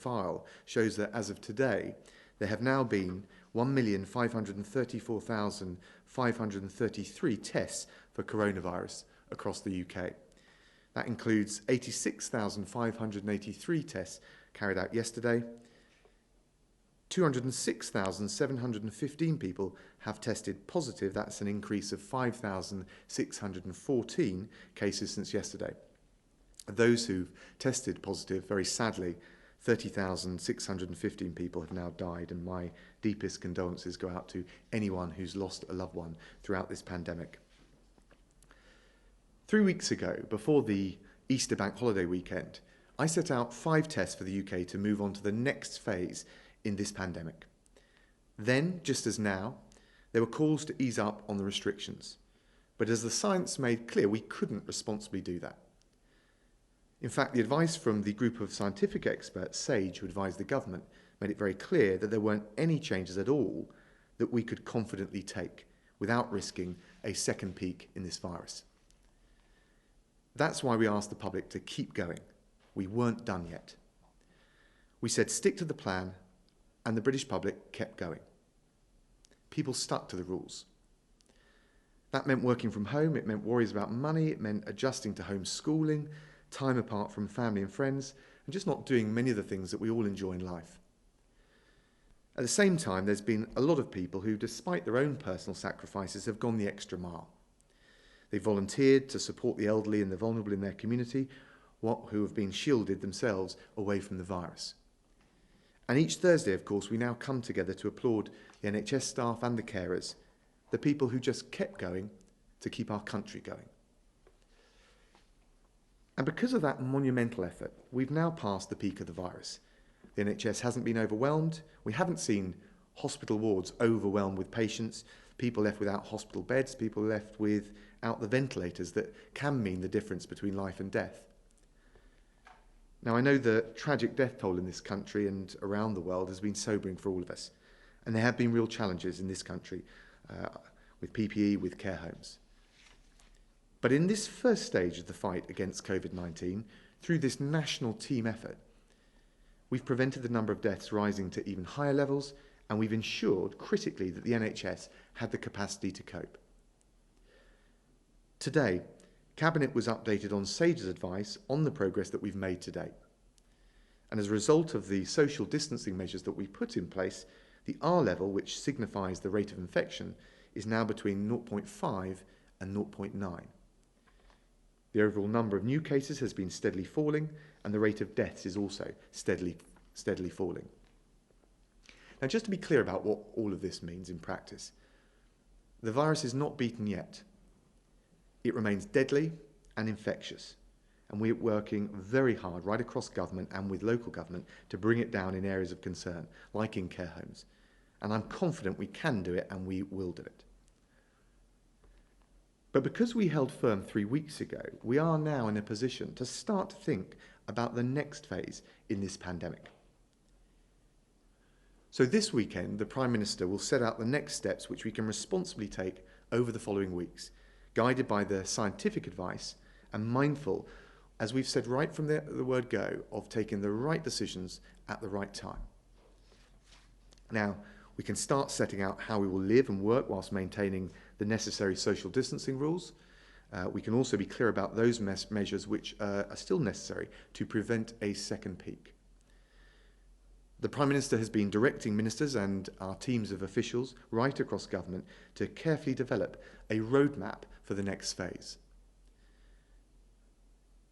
file shows that as of today, there have now been 1,534,533 tests for coronavirus across the UK. That includes 86,583 tests carried out yesterday. 206,715 people have tested positive. That's an increase of 5,614 cases since yesterday. Those who've tested positive, very sadly, 30,615 people have now died, and my deepest condolences go out to anyone who's lost a loved one throughout this pandemic. 3 weeks ago, before the Easter bank holiday weekend, I set out 5 tests for the UK to move on to the next phase in this pandemic. Then, just as now, there were calls to ease up on the restrictions. But as the science made clear, we couldn't responsibly do that. In fact, the advice from the group of scientific experts, SAGE, who advised the government, made it very clear that there weren't any changes at all that we could confidently take without risking a second peak in this virus. That's why we asked the public to keep going. We weren't done yet. We said stick to the plan, and the British public kept going. People stuck to the rules. That meant working from home, it meant worries about money, it meant adjusting to homeschooling, time apart from family and friends, and just not doing many of the things that we all enjoy in life. At the same time, there's been a lot of people who, despite their own personal sacrifices, have gone the extra mile. They volunteered to support the elderly and the vulnerable in their community, who have been shielded themselves away from the virus. And each Thursday, of course, we now come together to applaud the NHS staff and the carers, the people who just kept going to keep our country going. And because of that monumental effort, we've now passed the peak of the virus. The NHS hasn't been overwhelmed. We haven't seen hospital wards overwhelmed with patients, people left without hospital beds, people left without the ventilators that can mean the difference between life and death. Now, I know the tragic death toll in this country and around the world has been sobering for all of us. And there have been real challenges in this country with PPE, with care homes. But in this first stage of the fight against COVID-19, through this national team effort, we've prevented the number of deaths rising to even higher levels, and we've ensured critically that the NHS had the capacity to cope. Today, Cabinet was updated on SAGE's advice on the progress that we've made to date. And as a result of the social distancing measures that we put in place, the R level, which signifies the rate of infection, is now between 0.5 and 0.9. The overall number of new cases has been steadily falling, and the rate of deaths is also steadily falling. Now, just to be clear about what all of this means in practice, the virus is not beaten yet. It remains deadly and infectious, and we're working very hard right across government and with local government to bring it down in areas of concern, like in care homes. And I'm confident we can do it, and we will do it. But because we held firm 3 weeks ago, we are now in a position to start to think about the next phase in this pandemic. So this weekend, the Prime Minister will set out the next steps which we can responsibly take over the following weeks, guided by the scientific advice and mindful, as we've said right from the word go, of taking the right decisions at the right time. Now, we can start setting out how we will live and work whilst maintaining the necessary social distancing rules. We can also be clear about those measures which are still necessary to prevent a second peak. The Prime Minister has been directing ministers and our teams of officials right across government to carefully develop a roadmap for the next phase.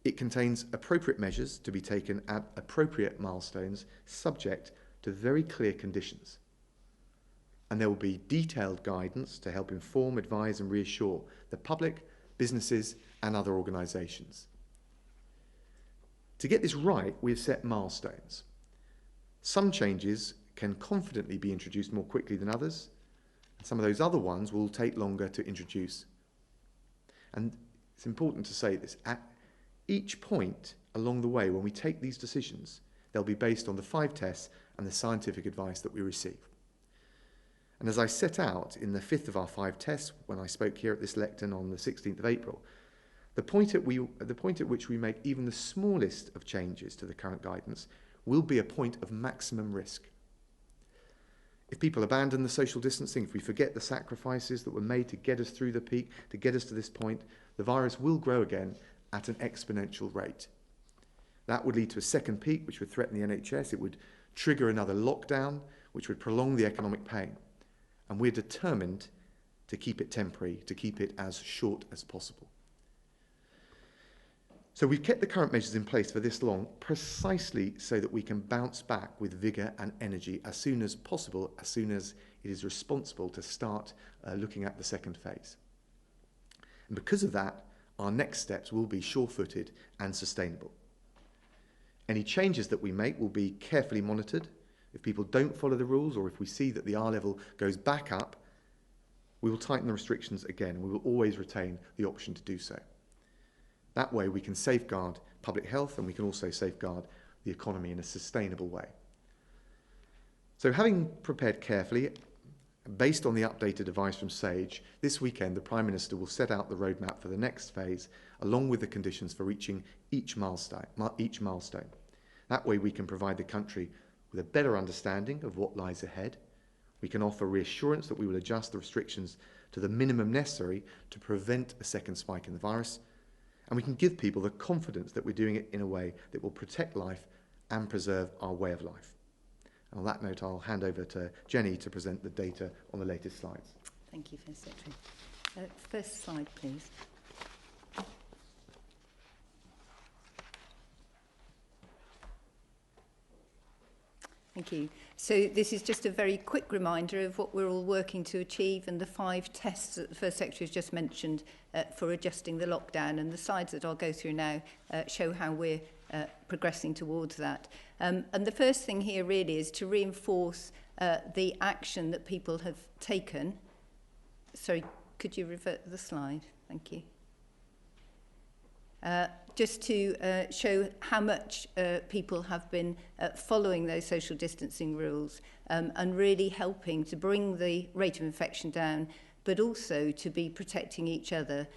It contains appropriate measures to be taken at appropriate milestones, subject to very clear conditions. And there will be detailed guidance to help inform, advise and reassure the public, businesses and other organisations. To get this right, we have set milestones. Some changes can confidently be introduced more quickly than others, and some of those other ones will take longer to introduce. And it's important to say this, at each point along the way when we take these decisions, they'll be based on the 5 tests and the scientific advice that we receive. And as I set out in the 5th of our 5 tests when I spoke here at this lectern on the 16th of April, the point at which we make even the smallest of changes to the current guidance will be a point of maximum risk. If people abandon the social distancing, if we forget the sacrifices that were made to get us through the peak, to get us to this point, the virus will grow again at an exponential rate. That would lead to a second peak, which would threaten the NHS. It would trigger another lockdown, which would prolong the economic pain. And we're determined to keep it temporary, to keep it as short as possible. So we've kept the current measures in place for this long precisely so that we can bounce back with vigour and energy as soon as possible, as soon as it is responsible to start looking at the second phase. And because of that, our next steps will be sure-footed and sustainable. Any changes that we make will be carefully monitored. If people don't follow the rules, or if we see that the R level goes back up, we will tighten the restrictions again, and we will always retain the option to do so. That way we can safeguard public health, and we can also safeguard the economy in a sustainable way. So having prepared carefully, based on the updated advice from SAGE, this weekend the Prime Minister will set out the roadmap for the next phase, along with the conditions for reaching each milestone. That way we can provide the country with a better understanding of what lies ahead. We can offer reassurance that we will adjust the restrictions to the minimum necessary to prevent a second spike in the virus. And we can give people the confidence that we're doing it in a way that will protect life and preserve our way of life. And on that note, I'll hand over to Jenny to present the data on the latest slides. Thank you, First Secretary. First slide, please. Thank you. So this is just a very quick reminder of what we're all working to achieve and the 5 tests that the First Secretary has just mentioned for adjusting the lockdown. And the slides that I'll go through now show how we're progressing towards that. And the first thing here really is to reinforce the action that people have taken. Sorry, could you revert the slide? Thank you. Just to show how much people have been following those social distancing rules and really helping to bring the rate of infection down, but also to be protecting each other.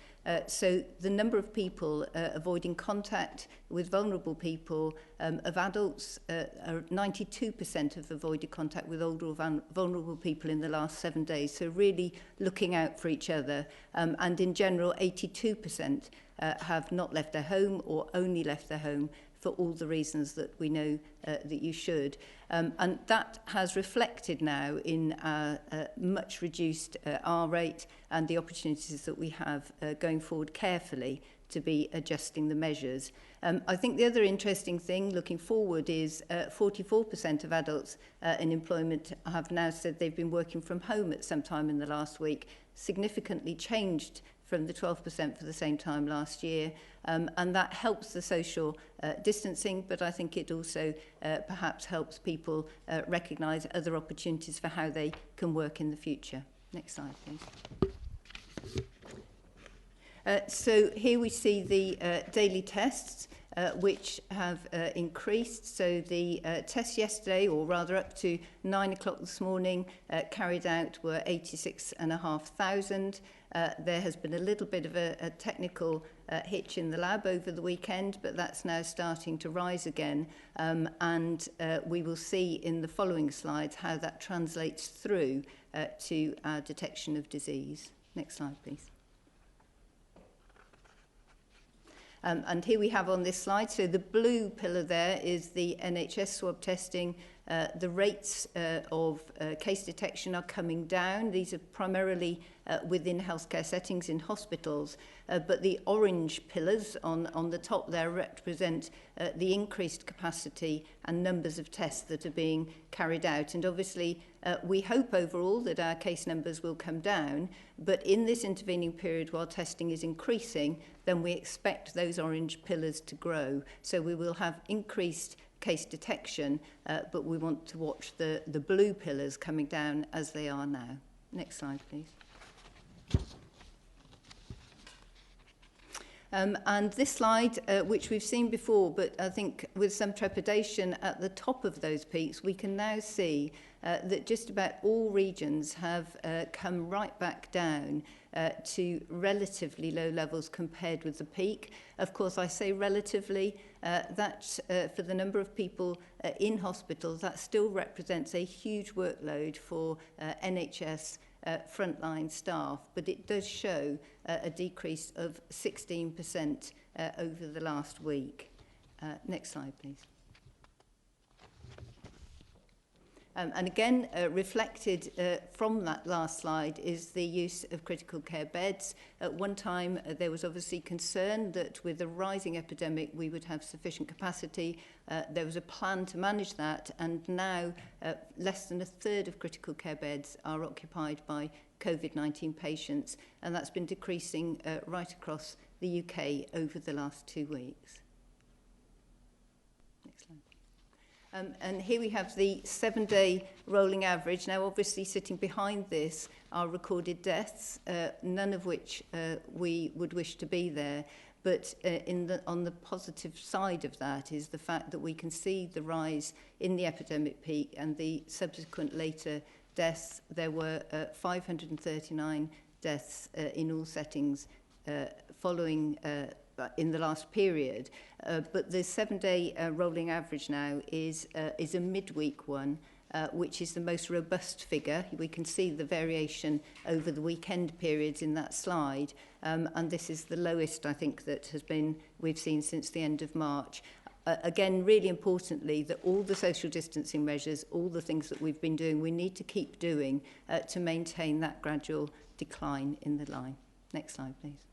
So the number of people avoiding contact with vulnerable people, of adults, 92% have avoided contact with older or vulnerable people in the last 7 days. So really looking out for each other. And in general, 82% have not left their home or only left their home for all the reasons that we know that you should. And that has reflected now in our much reduced R rate and the opportunities that we have going forward carefully to be adjusting the measures. I think the other interesting thing looking forward is 44% of adults in employment have now said they've been working from home at some time in the last week, significantly changed from the 12% for the same time last year. And that helps the social distancing, but I think it also perhaps helps people recognise other opportunities for how they can work in the future. Next slide, please. So here we see the daily tests, which have increased. So the tests yesterday, or rather up to 9 o'clock this morning, carried out were 86,500. There has been a little bit of a technical hitch in the lab over the weekend, but that's now starting to rise again. And we will see in the following slides how that translates through to our detection of disease. Next slide, please. And here we have on this slide, so the blue pillar there is the NHS swab testing. The rates of case detection are coming down. These are primarily within healthcare settings in hospitals, but the orange pillars on the top there represent the increased capacity and numbers of tests that are being carried out. And obviously, we hope overall that our case numbers will come down, but in this intervening period while testing is increasing, then we expect those orange pillars to grow. So we will have increased case detection, but we want to watch the blue pillars coming down as they are now. Next slide, please. And this slide, which we've seen before, but I think with some trepidation at the top of those peaks, we can now see that just about all regions have come right back down to relatively low levels compared with the peak. Of course, I say relatively, that for the number of people in hospitals, that still represents a huge workload for NHS frontline staff, but it does show a decrease of 16% over the last week. Next slide, please. And again, reflected from that last slide is the use of critical care beds. At one time, there was obviously concern that with the rising epidemic, we would have sufficient capacity. There was a plan to manage that, and now less than a third of critical care beds are occupied by COVID-19 patients, and that's been decreasing right across the UK over the last 2 weeks. Next slide. And here we have the 7-day rolling average. Now, obviously, sitting behind this are recorded deaths, none of which we would wish to be there. But on the positive side of that is the fact that we can see the rise in the epidemic peak and the subsequent later deaths. There were 539 deaths in all settings following in the last period, but the 7-day rolling average now is a midweek one, which is the most robust figure. We can see the variation over the weekend periods in that slide, and this is the lowest, I think, that we've seen since the end of March. Again, really importantly, that all the social distancing measures, all the things that we've been doing, we need to keep doing to maintain that gradual decline in the line. Next slide, please.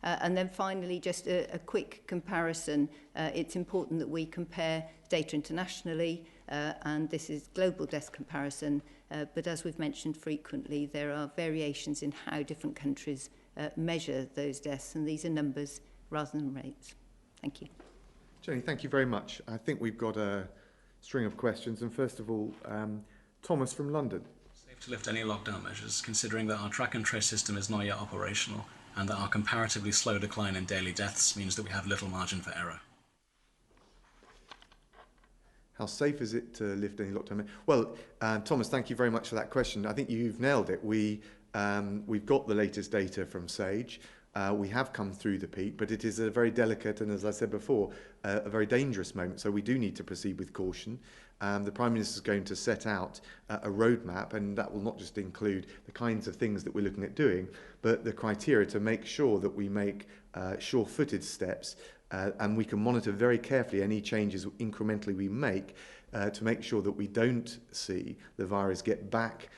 And then finally, just a quick comparison. It's important that we compare data internationally, and this is global death comparison. But as we've mentioned frequently, there are variations in how different countries measure those deaths, and these are numbers rather than rates. Thank you. Jenny, thank you very much. I think we've got a string of questions, and first of all, Thomas from London. Safe to lift any lockdown measures, considering that our track and trace system is not yet operational, and that our comparatively slow decline in daily deaths means that we have little margin for error. How safe is it to lift any lockdown? Well, Thomas, thank you very much for that question. I think you've nailed it. We've got the latest data from SAGE. We have come through the peak, but it is a very delicate and, as I said before, a very dangerous moment. So we do need to proceed with caution. The Prime Minister is going to set out a roadmap, and that will not just include the kinds of things that we're looking at doing, but the criteria to make sure that we make sure-footed steps, and we can monitor very carefully any changes incrementally we make to make sure that we don't see the virus get back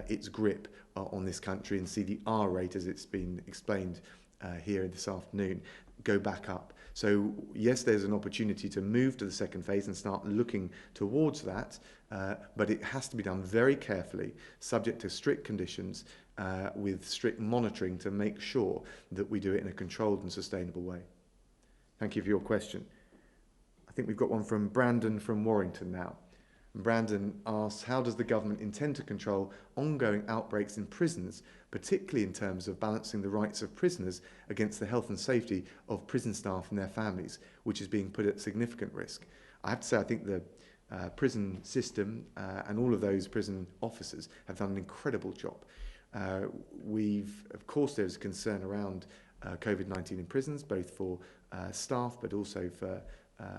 its grip on this country and see the R rate, as it's been explained here this afternoon, go back up. So yes, there's an opportunity to move to the second phase and start looking towards that, but it has to be done very carefully, subject to strict conditions, with strict monitoring to make sure that we do it in a controlled and sustainable way. Thank you for your question. I think we've got one from Brandon from Warrington now. Brandon asks, how does the government intend to control ongoing outbreaks in prisons, particularly in terms of balancing the rights of prisoners against the health and safety of prison staff and their families, which is being put at significant risk? I have to say, I think the prison system and all of those prison officers have done an incredible job. Of course, there's concern around COVID-19 in prisons, both for staff but also for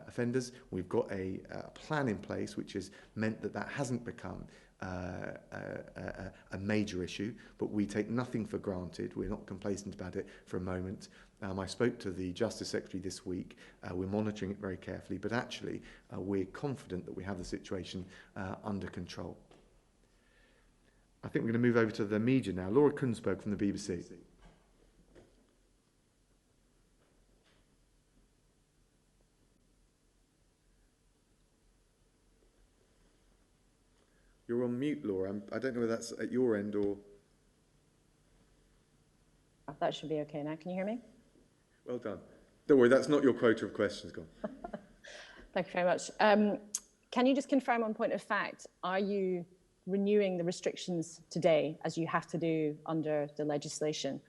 offenders. We've got a plan in place which has meant that hasn't become a major issue, but we take nothing for granted. We're not complacent about it for a moment. I spoke to the Justice Secretary this week. We're monitoring it very carefully, but actually we're confident that we have the situation under control. I think we're going to move over to the media now. Laura Kunsberg from the BBC. You're on mute, Laura. I don't know whether that's at your end or... That should be okay now. Can you hear me? Well done. Don't worry, that's not your quota of questions. Go on. Thank you very much. Can you just confirm on point of fact, are you renewing the restrictions today, as you have to do under the legislation?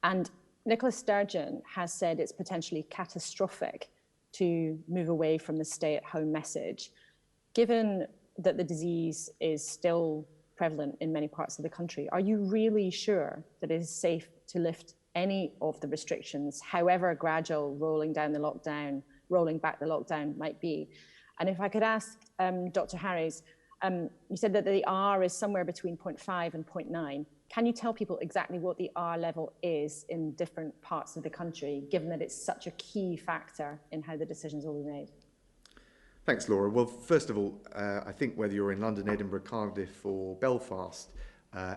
And Nicola Sturgeon has said it's potentially catastrophic to move away from the stay-at-home message. Given that the disease is still prevalent in many parts of the country, are you really sure that it is safe to lift any of the restrictions, however gradual rolling back the lockdown might be? And if I could ask Dr. Harries, you said that the R is somewhere between 0.5 and 0.9. Can you tell people exactly what the R level is in different parts of the country, given that it's such a key factor in how the decisions will be made? Thanks, Laura. Well, first of all, I think whether you're in London, Edinburgh, Cardiff or Belfast,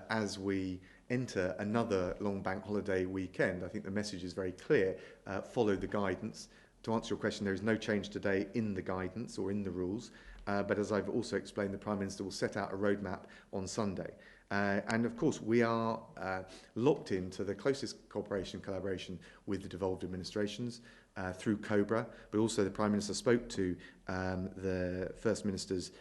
as we enter another long bank holiday weekend, I think the message is very clear. Follow the guidance. To answer your question, there is no change today in the guidance or in the rules. But as I've also explained, the Prime Minister will set out a roadmap on Sunday. And of course, we are locked into the closest collaboration with the devolved administrations through COBRA, but also the Prime Minister spoke to the First Ministers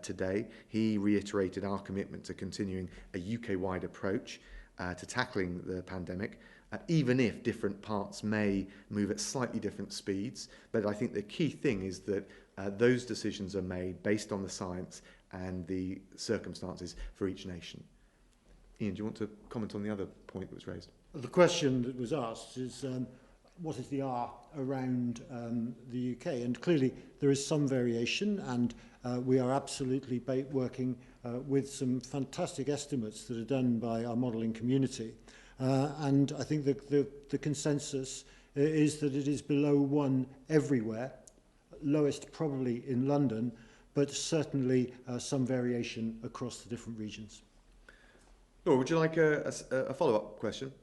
today. He reiterated our commitment to continuing a UK-wide approach to tackling the pandemic, even if different parts may move at slightly different speeds. But I think the key thing is that those decisions are made based on the science and the circumstances for each nation. Ian, do you want to comment on the other point that was raised? The question that was asked is what is the R around the UK? And clearly there is some variation, and we are absolutely working with some fantastic estimates that are done by our modelling community. And I think the consensus is that it is below 1 everywhere, lowest probably in London, but certainly some variation across the different regions. Laura, would you like a follow-up question?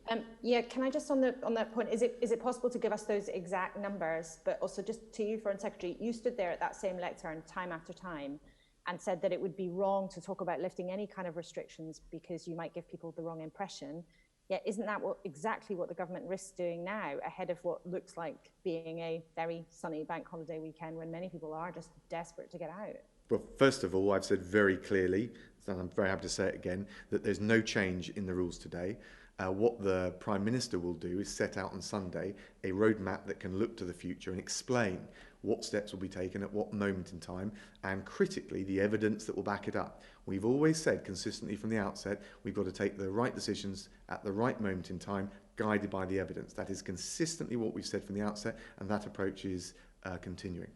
Yeah, can I just on that point, is it possible to give us those exact numbers, but also just to you, Foreign Secretary, you stood there at that same lectern time after time and said that it would be wrong to talk about lifting any kind of restrictions because you might give people the wrong impression. Yet isn't that exactly what the government risks doing now, ahead of what looks like being a very sunny bank holiday weekend when many people are just desperate to get out? Well, first of all, I've said very clearly, and I'm very happy to say it again, that there's no change in the rules today. What the Prime Minister will do is set out on Sunday a roadmap that can look to the future and explain what steps will be taken at what moment in time, and critically, the evidence that will back it up. We've always said consistently from the outset, we've got to take the right decisions at the right moment in time, guided by the evidence. That is consistently what we've said from the outset, and that approach is continuing.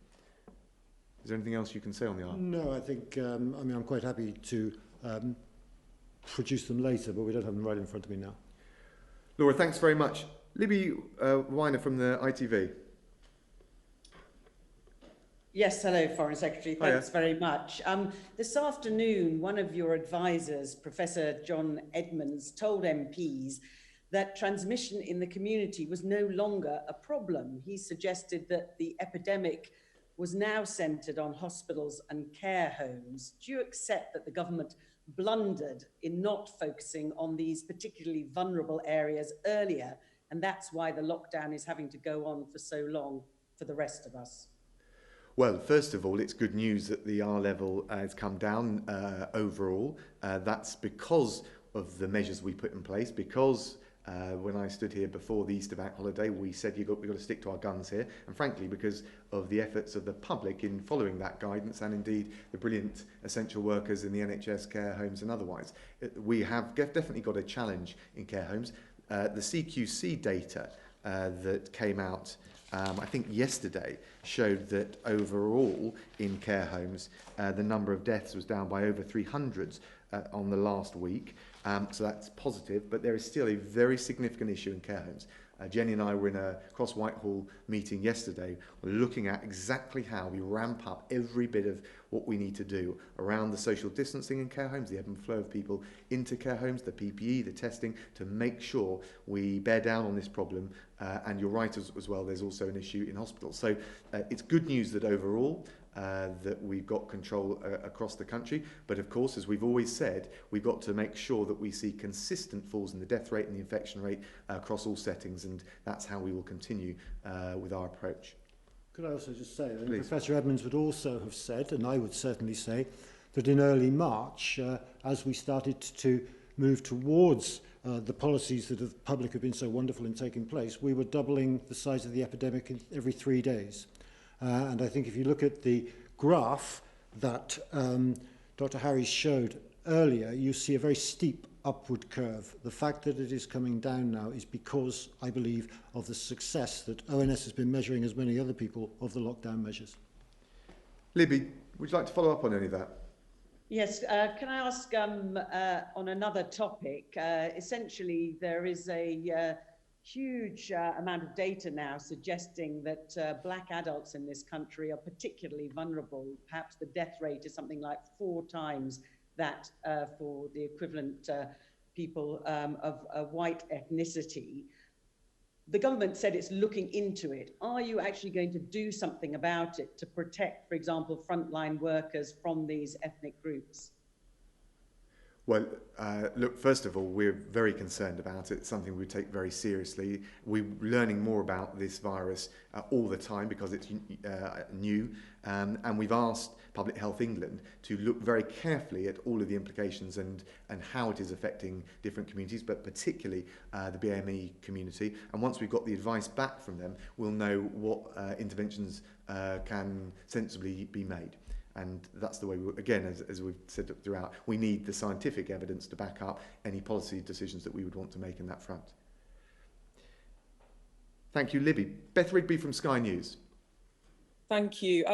Is there anything else you can say on the R? No, I think, I'm quite happy to produce them later, but we don't have them right in front of me now. Laura, thanks very much. Libby Weiner from the ITV. Yes, hello, Foreign Secretary. Thanks very much. This afternoon, one of your advisors, Professor John Edmonds, told MPs that transmission in the community was no longer a problem. He suggested that the epidemic was now centred on hospitals and care homes. Do you accept that the government blundered in not focusing on these particularly vulnerable areas earlier, and that's why the lockdown is having to go on for so long for the rest of us? Well, first of all, it's good news that the R level has come down overall. That's because of the measures we put in place, because when I stood here before the Easter bank holiday, we said we've got to stick to our guns here, and frankly because of the efforts of the public in following that guidance, and indeed the brilliant essential workers in the NHS care homes and otherwise. We have definitely got a challenge in care homes. The CQC data that came out I think yesterday showed that overall in care homes the number of deaths was down by over 300 on the last week. So that's positive, but there is still a very significant issue in care homes. Jenny and I were in a Cross Whitehall meeting yesterday. We're looking at exactly how we ramp up every bit of what we need to do around the social distancing in care homes, the ebb and flow of people into care homes, the PPE, the testing, to make sure we bear down on this problem. And you're right as well, there's also an issue in hospitals. So it's good news that overall that we've got control across the country. But of course, as we've always said, we've got to make sure that we see consistent falls in the death rate and the infection rate across all settings, and that's how we will continue with our approach. Could I also just say, Professor Edmonds would also have said, and I would certainly say, that in early March, as we started to move towards the policies that the public have been so wonderful in taking place, we were doubling the size of the epidemic every 3 days. And I think if you look at the graph that Dr. Harries showed earlier, you see a very steep upward curve. The fact that it is coming down now is because, I believe, of the success that ONS has been measuring, as many other people, of the lockdown measures. Libby, would you like to follow up on any of that? Yes, can I ask on another topic? Essentially, there is a huge amount of data now suggesting that black adults in this country are particularly vulnerable. Perhaps the death rate is something like 4 times that for the equivalent people of white ethnicity. The government said it's looking into it. Are you actually going to do something about it to protect, for example, frontline workers from these ethnic groups? Well, look, first of all, we're very concerned about it. It's something we take very seriously. We're learning more about this virus all the time because it's new. And we've asked Public Health England to look very carefully at all of the implications and how it is affecting different communities, but particularly the BME community. And once we've got the advice back from them, we'll know what interventions can sensibly be made. And that's the way, again, as we've said throughout, we need the scientific evidence to back up any policy decisions that we would want to make in that front. Thank you, Libby. Beth Rigby from Sky News. Thank you.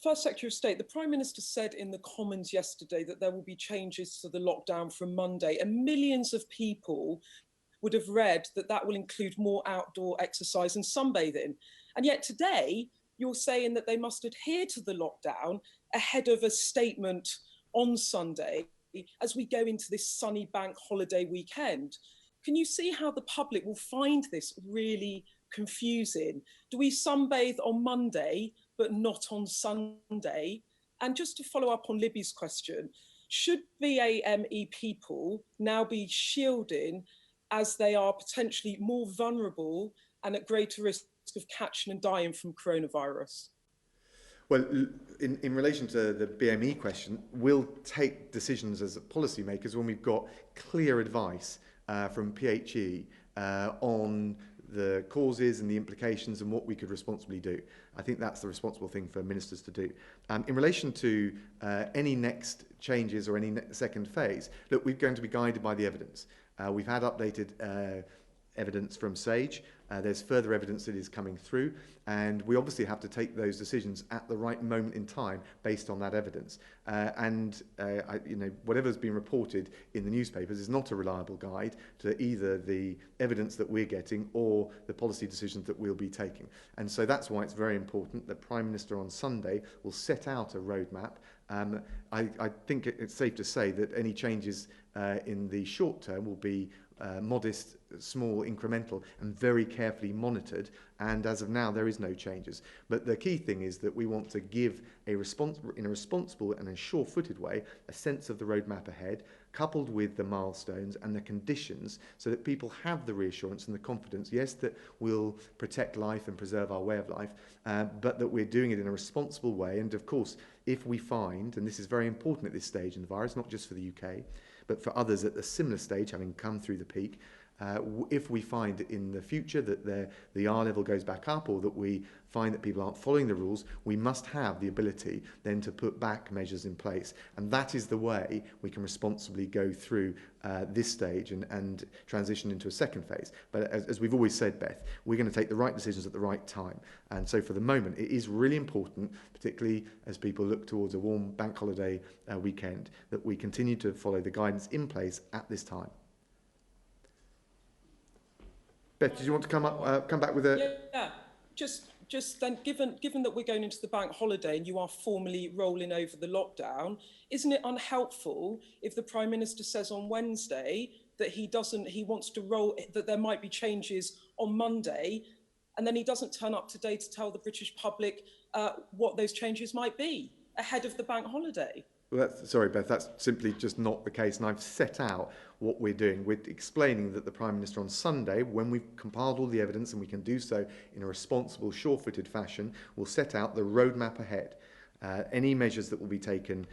First Secretary of State, the Prime Minister said in the Commons yesterday that there will be changes to the lockdown from Monday, and millions of people would have read that that will include more outdoor exercise and sunbathing. And yet today, you're saying that they must adhere to the lockdown ahead of a statement on Sunday as we go into this sunny bank holiday weekend. Can you see how the public will find this really confusing? Do we sunbathe on Monday but not on Sunday? And just to follow up on Libby's question, should BAME people now be shielding as they are potentially more vulnerable and at greater risk of catching and dying from coronavirus? Well, in relation to the BME question, we'll take decisions as policymakers when we've got clear advice from PHE on the causes and the implications and what we could responsibly do. I think that's the responsible thing for ministers to do. In relation to any next changes or any second phase, look, we're going to be guided by the evidence. We've had updated evidence from SAGE. There's further evidence that is coming through, and we obviously have to take those decisions at the right moment in time based on that evidence. Whatever's been reported in the newspapers is not a reliable guide to either the evidence that we're getting or the policy decisions that we'll be taking. And so that's why it's very important that Prime Minister on Sunday will set out a roadmap. I think it's safe to say that any changes in the short term will be modest, small, incremental, and very carefully monitored. And as of now, there is no changes. But the key thing is that we want to give in a responsible and a sure-footed way a sense of the roadmap ahead, coupled with the milestones and the conditions, so that people have the reassurance and the confidence, yes, that we'll protect life and preserve our way of life, but that we're doing it in a responsible way. And of course, if we find, and this is very important at this stage in the virus, not just for the UK, but for others at a similar stage, having come through the peak, if we find in the future that the R level goes back up, or that we find that people aren't following the rules, we must have the ability then to put back measures in place. And that is the way we can responsibly go through this stage and transition into a second phase. But as we've always said, Beth, we're going to take the right decisions at the right time. And so for the moment, it is really important, particularly as people look towards a warm bank holiday weekend, that we continue to follow the guidance in place at this time. Beth, did you want to come back with a... Yeah, just then, given that we're going into the bank holiday and you are formally rolling over the lockdown, isn't it unhelpful if the Prime Minister says on Wednesday that he wants to roll, that there might be changes on Monday, and then he doesn't turn up today to tell the British public what those changes might be ahead of the bank holiday? Well, sorry, Beth, that's simply just not the case. And I've set out what we're doing. We're explaining that the Prime Minister on Sunday, when we've compiled all the evidence, and we can do so in a responsible, sure-footed fashion, will set out the roadmap ahead. Any measures that will be taken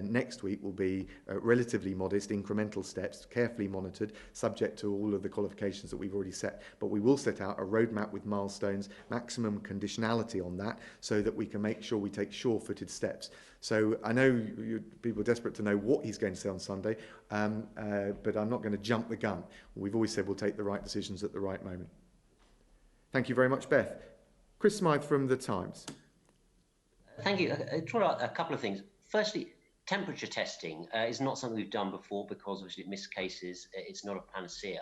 next week will be relatively modest, incremental steps, carefully monitored, subject to all of the qualifications that we've already set. But we will set out a roadmap with milestones, maximum conditionality on that, so that we can make sure we take sure-footed steps. So I know people are desperate to know what he's going to say on Sunday, but I'm not going to jump the gun. We've always said we'll take the right decisions at the right moment. Thank you very much, Beth. Chris Smythe from The Times. Thank you. I draw out a couple of things. Firstly, temperature testing is not something we've done before because obviously it missed cases. It's not a panacea.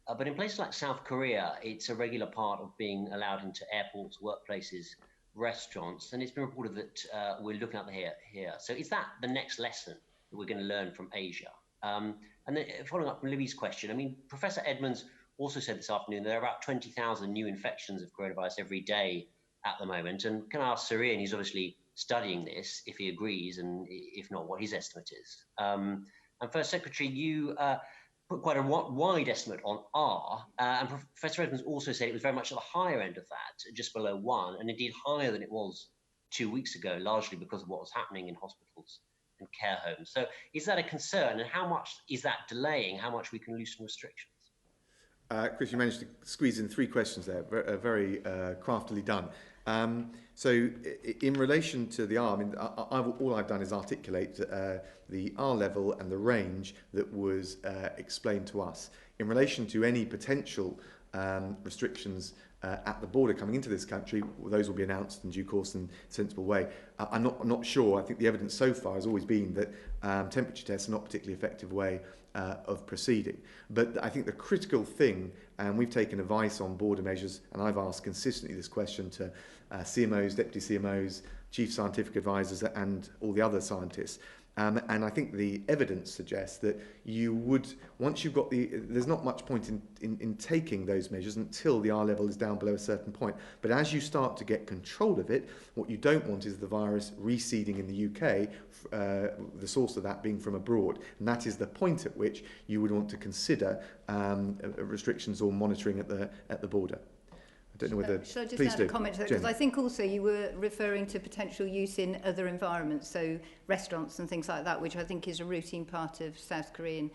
But in places like South Korea, it's a regular part of being allowed into airports, workplaces, restaurants. And it's been reported that we're looking at here. So is that the next lesson that we're going to learn from Asia? And then following up from Libby's question, I mean, Professor Edmonds also said this afternoon there are about 20,000 new infections of coronavirus every day at the moment. And can I ask Sir Ian, he's obviously studying this, if he agrees, and if not, what his estimate is. And First Secretary, you put quite a wide estimate on R, and Professor Edmonds also said it was very much at the higher end of that, just below 1, and indeed higher than it was 2 weeks ago, largely because of what was happening in hospitals and care homes. So is that a concern, and how much is that delaying how much we can loosen restrictions? Chris, you managed to squeeze in 3 questions there, very craftily done. So in relation to the R, I mean, all I've done is articulate the R level and the range that was explained to us. In relation to any potential restrictions at the border coming into this country, those will be announced in due course in a sensible way. I'm not sure. I think the evidence so far has always been that temperature tests are not a particularly effective way of proceeding. But I think the critical thing, and we've taken advice on border measures, and I've asked consistently this question to CMOs, deputy CMOs, chief scientific advisors, and all the other scientists. And I think the evidence suggests that you would, once you've got there's not much point in taking those measures until the R level is down below a certain point. But as you start to get control of it, what you don't want is the virus reseeding in the UK, the source of that being from abroad. And that is the point at which you would want to consider restrictions or monitoring at the border. I don't know whether... Shall I just add a comment to that? Because I think also you were referring to potential use in other environments, so restaurants and things like that, which I think is a routine part of South Korean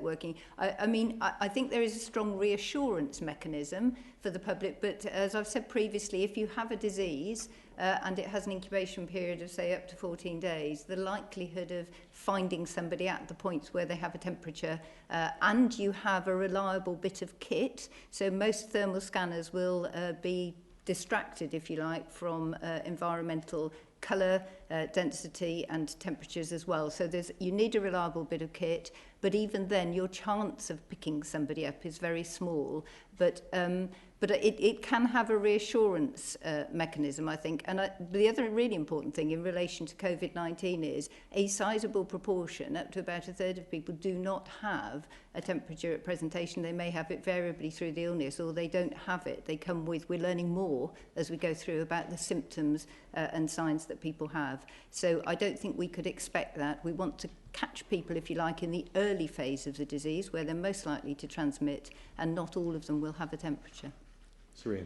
working. I think there is a strong reassurance mechanism for the public, but as I've said previously, if you have a disease and it has an incubation period of, say, up to 14 days, the likelihood of finding somebody at the points where they have a temperature and you have a reliable bit of kit, so most thermal scanners will be distracted, if you like, from environmental colour, density and temperatures as well. So you need a reliable bit of kit, but even then your chance of picking somebody up is very small. But it can have a reassurance mechanism, I think. And the other really important thing in relation to COVID-19 is a sizable proportion, up to about a third of people, do not have a temperature at presentation. They may have it variably through the illness, or they don't have it. They come with, we're learning more as we go through about the symptoms and signs that people have. So I don't think we could expect that. We want to catch people, if you like, in the early phase of the disease, where they're most likely to transmit, and not all of them will have a temperature. Sir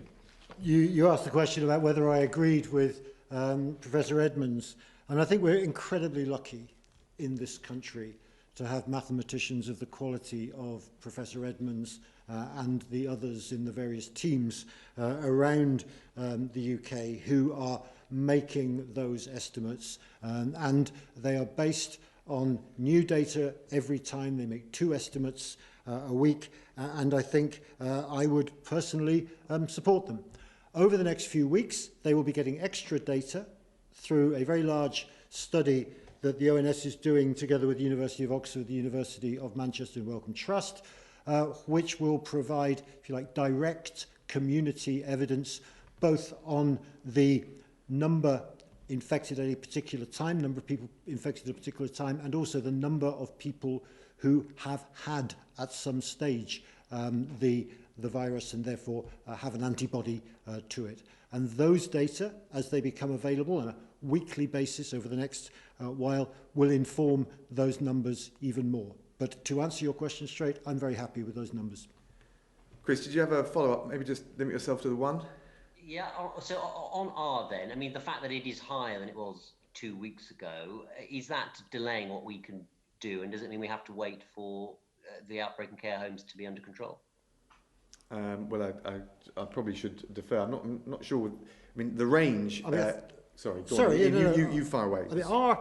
You asked the question about whether I agreed with Professor Edmonds, and I think we're incredibly lucky in this country to have mathematicians of the quality of Professor Edmonds and the others in the various teams around the UK who are making those estimates, and they are based on new data every time. They make 2 estimates a week, and I think I would personally support them. Over the next few weeks, they will be getting extra data through a very large study that the ONS is doing together with the University of Oxford, the University of Manchester and Wellcome Trust, which will provide, if you like, direct community evidence both on the number infected at a particular time, number of people infected at a particular time, and also the number of people who have had at some stage the virus and therefore have an antibody to it. And those data, as they become available on a weekly basis over the next while, will inform those numbers even more. But to answer your question straight, I'm very happy with those numbers. Chris, did you have a follow-up? Maybe just limit yourself to the one? Yeah, so on R then, I mean, the fact that it is higher than it was 2 weeks ago, is that delaying what we can do? And does it mean we have to wait for the outbreak in care homes to be under control? Well, I probably should defer. I'm not sure. I mean, the range. I mean, sorry, go sorry, on. You fire away. I mean,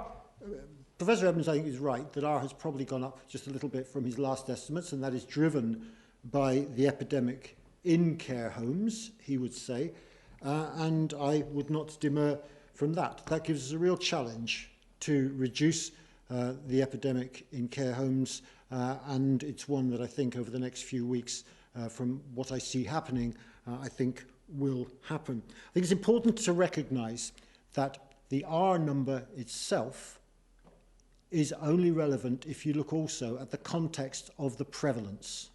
Professor Edmonds, I think, is right that R has probably gone up just a little bit from his last estimates, and that is driven by the epidemic in care homes, he would say, and I would not demur from that. That gives us a real challenge to reduce the epidemic in care homes, and it's one that I think over the next few weeks, from what I see happening, I think will happen. I think it's important to recognise that the R number itself is only relevant if you look also at the context of the prevalence.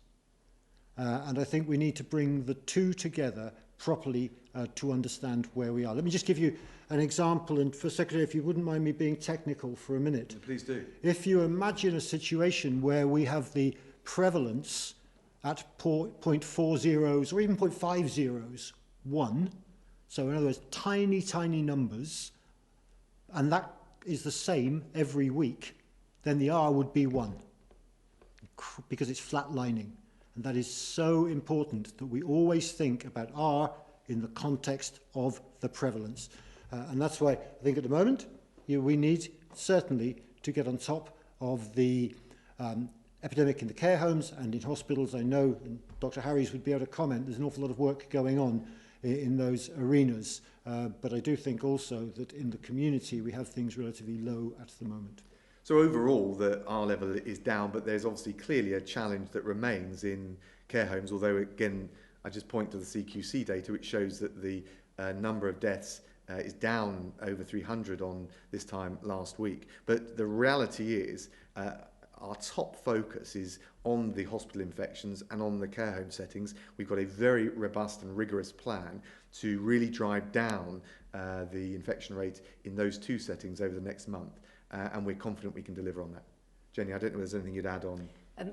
And I think we need to bring the two together properly to understand where we are. Let me just give you an example, and for Secretary, if you wouldn't mind me being technical for a minute. Please do. If you imagine a situation where we have the prevalence at 0.40s or even 0.50s, 1, so in other words, tiny, tiny numbers, and that is the same every week, then the R would be 1, because it's flatlining. And that is so important that we always think about R in the context of the prevalence. And that's why I think at the moment we need certainly to get on top of the epidemic in the care homes and in hospitals. I know, and Dr. Harries would be able to comment, there's an awful lot of work going on in those arenas. But I do think also that in the community we have things relatively low at the moment. So overall, the R level is down, but there's obviously clearly a challenge that remains in care homes, although, again, I just point to the CQC data, which shows that the number of deaths is down over 300 on this time last week. But the reality is our top focus is on the hospital infections and on the care home settings. We've got a very robust and rigorous plan to really drive down the infection rate in those two settings over the next month. And we're confident we can deliver on that. Jenny, I don't know if there's anything you'd add on.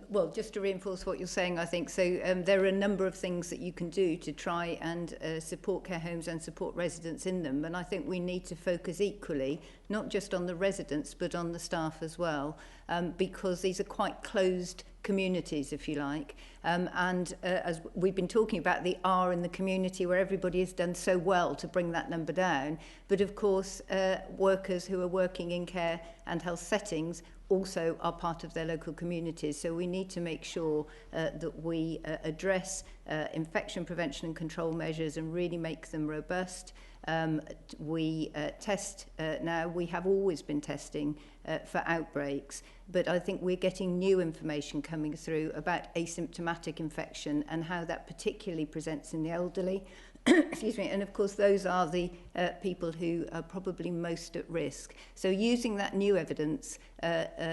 Well, just to reinforce what you're saying, I think, so there are a number of things that you can do to try and support care homes and support residents in them. And I think we need to focus equally, not just on the residents, but on the staff as well, because these are quite closed communities, if you like. As we've been talking about the R in the community, where everybody has done so well to bring that number down. But of course, workers who are working in care and health settings also are part of their local communities. So we need to make sure that we address infection prevention and control measures and really make them robust. We test now. We have always been testing for outbreaks, but I think we're getting new information coming through about asymptomatic infection and how that particularly presents in the elderly. Excuse me, and of course those are the people who are probably most at risk. So using that new evidence,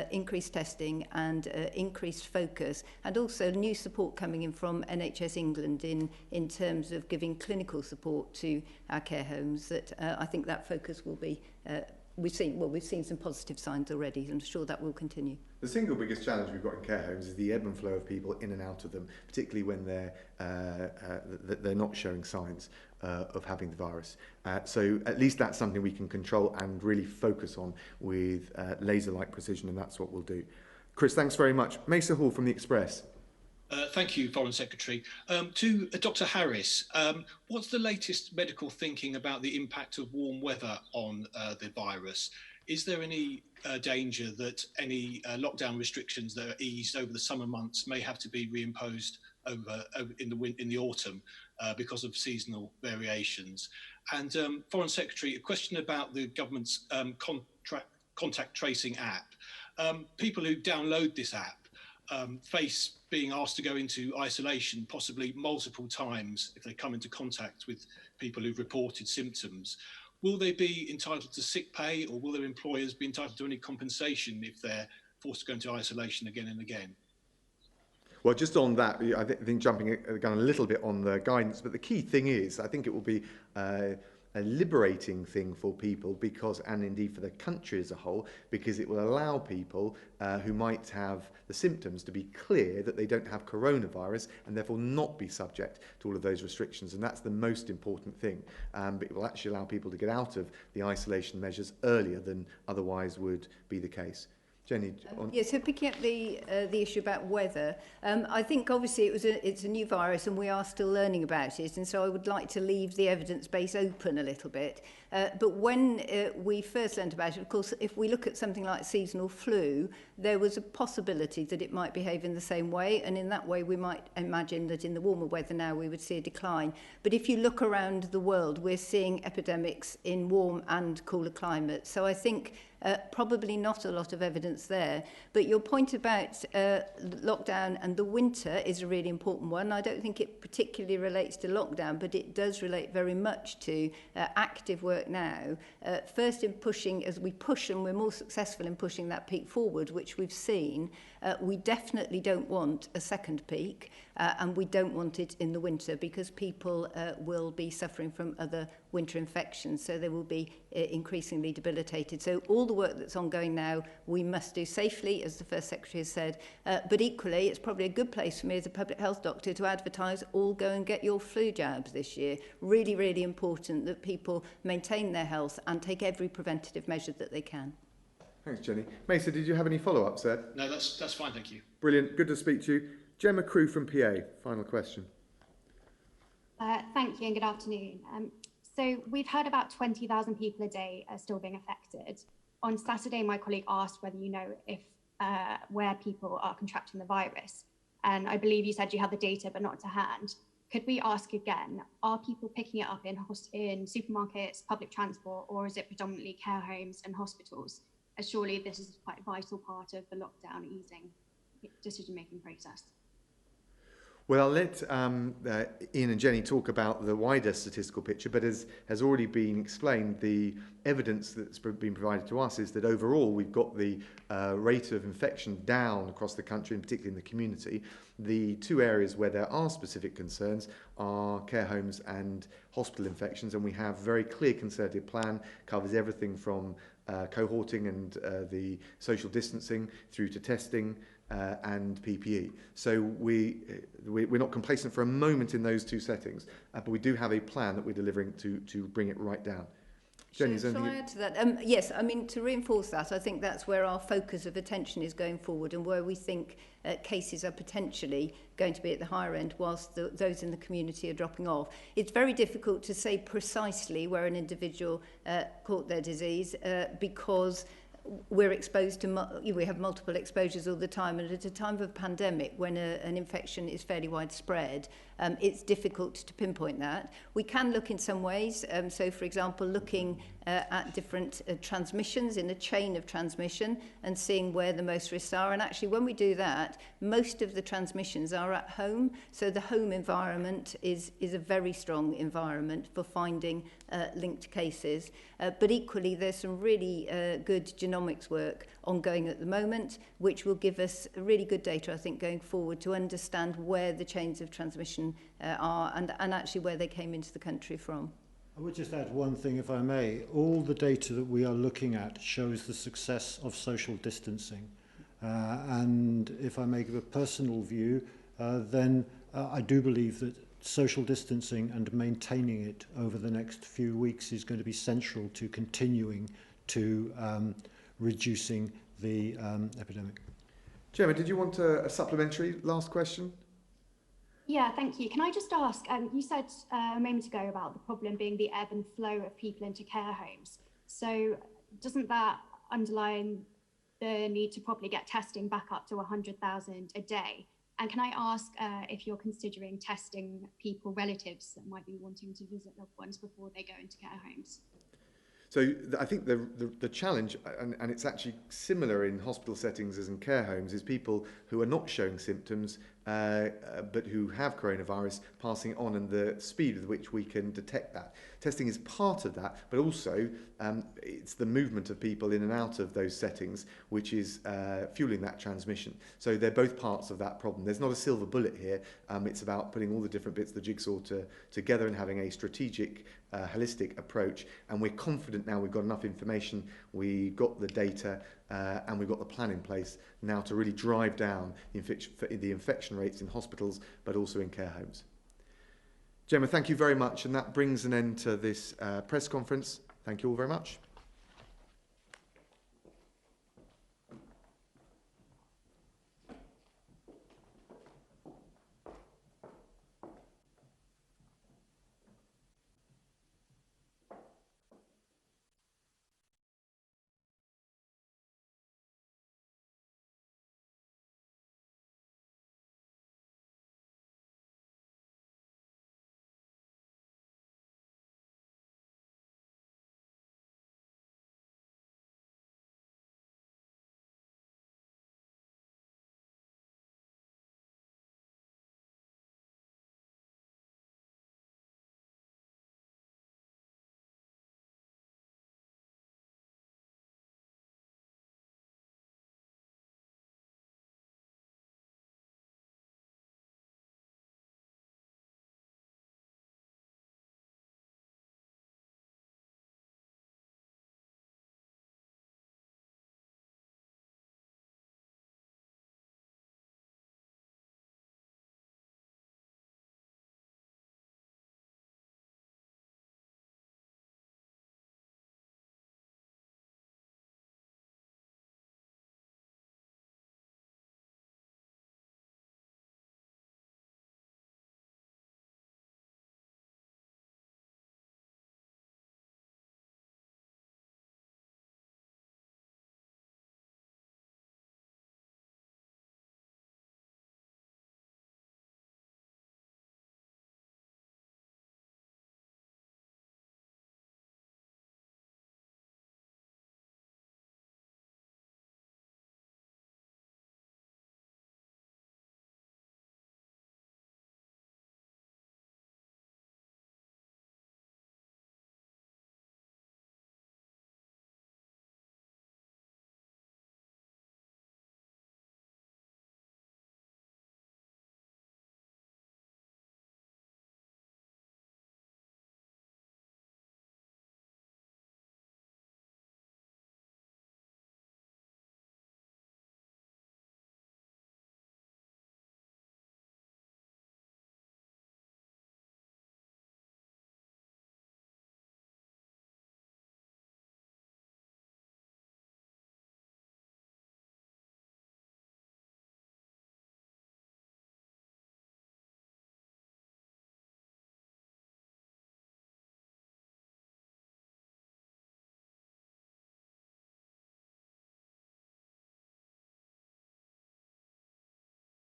increased testing and increased focus, and also new support coming in from NHS England in terms of giving clinical support to our care homes, that I think that focus will be we've seen some positive signs already, and I'm sure that will continue. The single biggest challenge we've got in care homes is the ebb and flow of people in and out of them, particularly when they're not showing signs of having the virus. So at least that's something we can control and really focus on with laser-like precision, and that's what we'll do. Chris, thanks very much. Mesa Hall from The Express. Thank you, Foreign Secretary. To Dr. Harris, what's the latest medical thinking about the impact of warm weather on the virus? Is there any danger that any lockdown restrictions that are eased over the summer months may have to be reimposed over in the autumn because of seasonal variations? And Foreign Secretary, a question about the government's contact tracing app. People who download this app face being asked to go into isolation possibly multiple times if they come into contact with people who've reported symptoms. Will they be entitled to sick pay, or will their employers be entitled to any compensation if they're forced to go into isolation again and again? Well, just on that, I think jumping the gun a little bit on the guidance, but the key thing is, I think it will be a liberating thing for people because, and indeed for the country as a whole, because it will allow people who might have the symptoms to be clear that they don't have coronavirus and therefore not be subject to all of those restrictions. And that's the most important thing. But it will actually allow people to get out of the isolation measures earlier than otherwise would be the case. Jenny? Yeah, so picking up the issue about weather, I think obviously it's a new virus and we are still learning about it, and so I would like to leave the evidence base open a little bit. But when we first learned about it, of course, if we look at something like seasonal flu, there was a possibility that it might behave in the same way, and in that way we might imagine that in the warmer weather now we would see a decline. But if you look around the world, we're seeing epidemics in warm and cooler climates. So I think probably not a lot of evidence there. But your point about lockdown and the winter is a really important one. I don't think it particularly relates to lockdown, but it does relate very much to active work now. First in pushing, as we push and we're more successful in pushing that peak forward, which we've seen, we definitely don't want a second peak, and we don't want it in the winter because people will be suffering from other winter infections, so they will be increasingly debilitated. So all the work that's ongoing now, we must do safely, as the First Secretary has said, but equally it's probably a good place for me as a public health doctor to advertise, all go and get your flu jabs this year. Really, really important that people maintain their health and take every preventative measure that they can. Thanks, Jenny. Mesa, did you have any follow-ups there? No, that's fine, thank you. Brilliant, good to speak to you. Gemma Crew from PA, final question. Thank you and good afternoon. So we've heard about 20,000 people a day are still being affected. On Saturday, my colleague asked whether you know if where people are contracting the virus. And I believe you said you had the data, but not to hand. Could we ask again, are people picking it up in supermarkets, public transport, or is it predominantly care homes and hospitals? As surely this is quite a vital part of the lockdown easing decision-making process. Well, I'll let Ian and Jenny talk about the wider statistical picture, but as has already been explained, the evidence that's been provided to us is that overall we've got the rate of infection down across the country, and particularly in the community. The two areas where there are specific concerns are care homes and hospital infections, and we have a very clear concerted plan, covers everything from cohorting and the social distancing through to testing, and PPE. So we're not complacent for a moment in those two settings, but we do have a plan that we're delivering to bring it right down. Jenny, Shall I add to that? Yes, I mean, to reinforce that, I think that's where our focus of attention is going forward and where we think cases are potentially going to be at the higher end whilst those in the community are dropping off. It's very difficult to say precisely where an individual caught their disease because we're exposed to, we have multiple exposures all the time, and at a time of a pandemic when an infection is fairly widespread, it's difficult to pinpoint that. We can look in some ways, so for example looking at different transmissions in a chain of transmission and seeing where the most risks are, and actually when we do that, most of the transmissions are at home, so the home environment is a very strong environment for finding linked cases, but equally there's some really good genomics work ongoing at the moment which will give us really good data, I think, going forward to understand where the chains of transmission are and actually where they came into the country from. I would just add one thing, if I may. All the data that we are looking at shows the success of social distancing. And if I may give a personal view, then I do believe that social distancing and maintaining it over the next few weeks is going to be central to continuing to reducing the epidemic. Gemma, did you want a supplementary last question? Yeah, thank you. Can I just ask, you said a moment ago about the problem being the ebb and flow of people into care homes. So doesn't that underline the need to probably get testing back up to 100,000 a day? And can I ask if you're considering testing people, relatives that might be wanting to visit loved ones before they go into care homes? So I think the challenge, and it's actually similar in hospital settings as in care homes, is people who are not showing symptoms but who have coronavirus, passing it on, and the speed with which we can detect that. Testing is part of that, but also it's the movement of people in and out of those settings which is fueling that transmission. So they're both parts of that problem. There's not a silver bullet here. It's about putting all the different bits of the jigsaw together and having a strategic, holistic approach. And we're confident now we've got enough information, we've got the data, and we've got the plan in place now to really drive down the infection rates in hospitals, but also in care homes. Gemma, thank you very much, and that brings an end to this press conference. Thank you all very much.